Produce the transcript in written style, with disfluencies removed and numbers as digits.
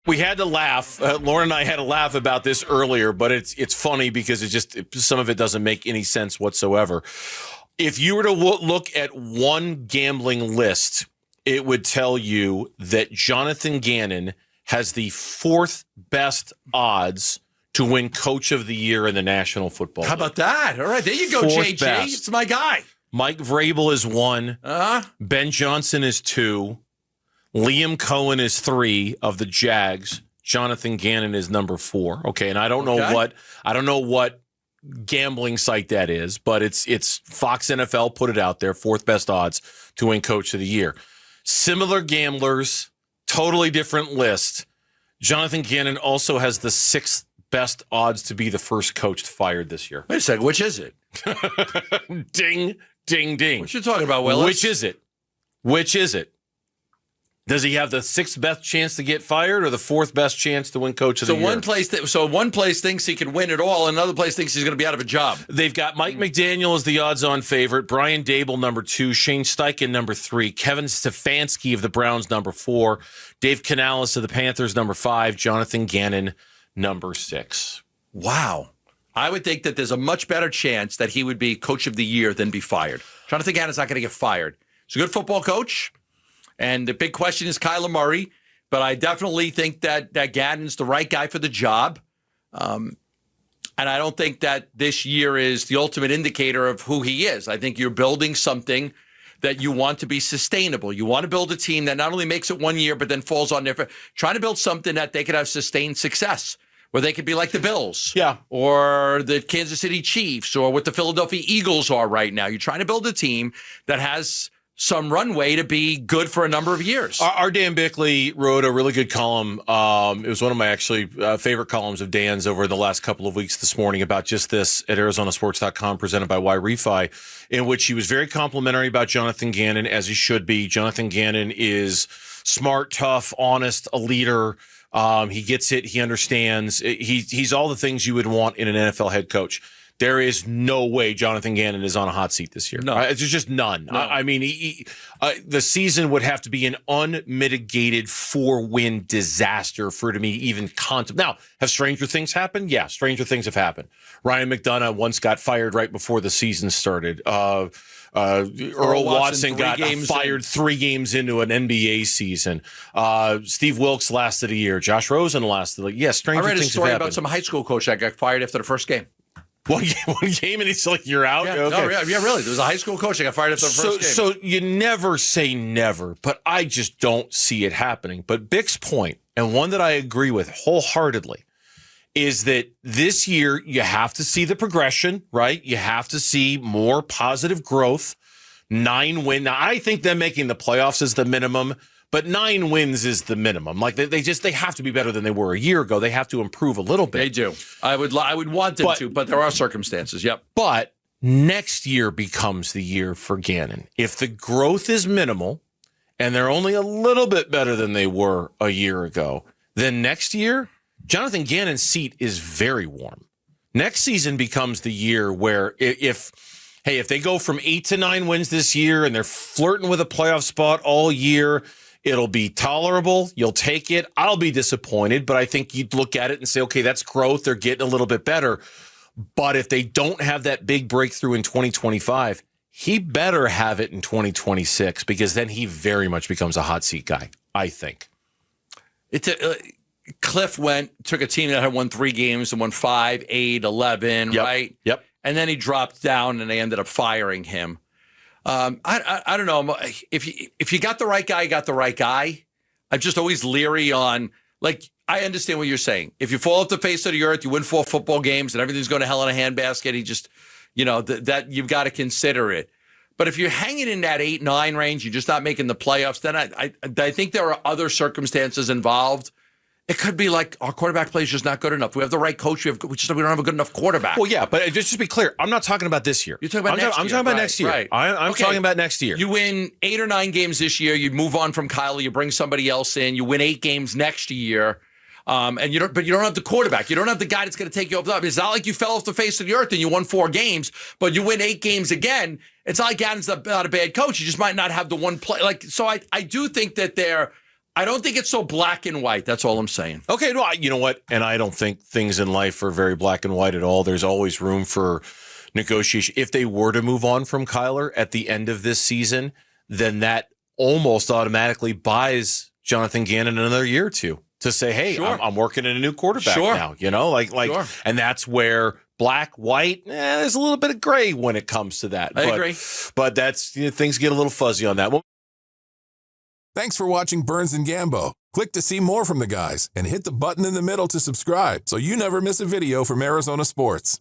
We had to laugh. Lauren and I had to laugh about this earlier, but it's funny because some of it doesn't make any sense whatsoever. If you were to look at one gambling list, it would tell you that Jonathan Gannon has the fourth best odds to win Coach of the Year in the National Football League. How about that? All right, there you go, Fourth JJ. best. It's my guy. Mike Vrabel is 1. Ben Johnson is 2. Liam Cohen is 3 of the Jags. Jonathan Gannon is number 4. Okay, and I don't know what gambling site that is, but it's Fox NFL put it out there, fourth best odds to win Coach of the Year. Similar gamblers, totally different list. Jonathan Gannon also has the 6th best odds to be the first coach fired this year. Wait a second, which is it? Ding, ding, ding. What you talking about, Willis? Which is it? Does he have the 6th best chance to get fired or the 4th best chance to win Coach of the Year? One place thinks he can win it all, and another place thinks he's going to be out of a job. They've got Mike McDaniel as the odds-on favorite, Brian Dable number 2, Shane Steichen number 3, Kevin Stefanski of the Browns number 4, Dave Canales of the Panthers number 5, Jonathan Gannon number 6. Wow. I would think that there's a much better chance that he would be Coach of the Year than be fired. Jonathan Gannon's not going to get fired. He's a good football coach. And the big question is Kyler Murray, but I definitely think that Gannon's the right guy for the job. And I don't think that this year is the ultimate indicator of who he is. I think you're building something that you want to be sustainable. You want to build a team that not only makes it 1 year, but then falls on there. Trying to build something that they could have sustained success, where they could be like the Bills, or the Kansas City Chiefs, or what the Philadelphia Eagles are right now. You're trying to build a team that has some runway to be good for a number of years. Our Dan Bickley wrote a really good column. It was one of my favorite columns of Dan's over the last couple of weeks this morning about just this at ArizonaSports.com, presented by Y-Refi, in which he was very complimentary about Jonathan Gannon, as he should be. Jonathan Gannon is smart, tough, honest, a leader. He gets it. He understands. He's all the things you would want in an NFL head coach. There is no way Jonathan Gannon is on a hot seat this year. No. There's just none. No. I mean, the season would have to be an unmitigated 4-win disaster for it to be even contemplated. Now, have stranger things happened? Yeah, stranger things have happened. Ryan McDonough once got fired right before the season started. Earl Watson got fired 3 games into an NBA season. Steve Wilkes lasted a year. Josh Rosen lasted. Stranger things have happened. I read a story about some high school coach that got fired after the first game. One game and he's like, you're out? Yeah, okay. No, yeah, really. There was a high school coach that got fired after the first game. So you never say never, but I just don't see it happening. But Bick's point, and one that I agree with wholeheartedly, is that this year you have to see the progression, right? You have to see more positive growth. 9 wins. Now, I think them making the playoffs is the minimum, but 9 wins is the minimum. Like they have to be better than they were a year ago. They have to improve a little bit. They do. I would want them to, but there are circumstances. Yep. But next year becomes the year for Gannon. If the growth is minimal and they're only a little bit better than they were a year ago, then next year, Jonathan Gannon's seat is very warm. Next season becomes the year where if they go from 8 to 9 wins this year and they're flirting with a playoff spot all year, it'll be tolerable. You'll take it. I'll be disappointed, but I think you'd look at it and say, okay, that's growth. They're getting a little bit better. But if they don't have that big breakthrough in 2025, he better have it in 2026, because then he very much becomes a hot seat guy, I think. Cliff took a team that had won 3 games and won 5, 8, 11, right? Yep. And then he dropped down and they ended up firing him. I don't know if you got the right guy, you got the right guy. I'm just always leery on, I understand what you're saying. If you fall off the face of the earth, you win 4 football games and everything's going to hell in a handbasket. He just, that you've got to consider it. But if you're hanging in that 8-9 range, you're just not making the playoffs, then I think there are other circumstances involved. It could be like our quarterback play is just not good enough. We have the right coach. We don't have a good enough quarterback. Well, yeah, but just to be clear, I'm not talking about this year. You're talking about next year. I'm talking about next year. Right. I'm talking about next year. You win 8 or 9 games this year. You move on from Kyler. You bring somebody else in. You win 8 games next year. But you don't have the quarterback. You don't have the guy that's going to take you off the top. It's not like you fell off the face of the earth and you won 4 games, but you win 8 games again. It's not like Gannon's not a bad coach. You just might not have the one play. So I do think that I don't think it's so black and white. That's all I'm saying. Okay, no, you know what? And I don't think things in life are very black and white at all. There's always room for negotiation. If they were to move on from Kyler at the end of this season, then that almost automatically buys Jonathan Gannon another year or two to say, hey, Sure. I'm working in a new quarterback Sure. now, you know, Sure. and that's where black, white, there's a little bit of gray when it comes to that. I agree. But that's, things get a little fuzzy on that. Well, Thanks for watching Burns and Gambo. Click to see more from the guys and hit the button in the middle to subscribe so you never miss a video from Arizona Sports.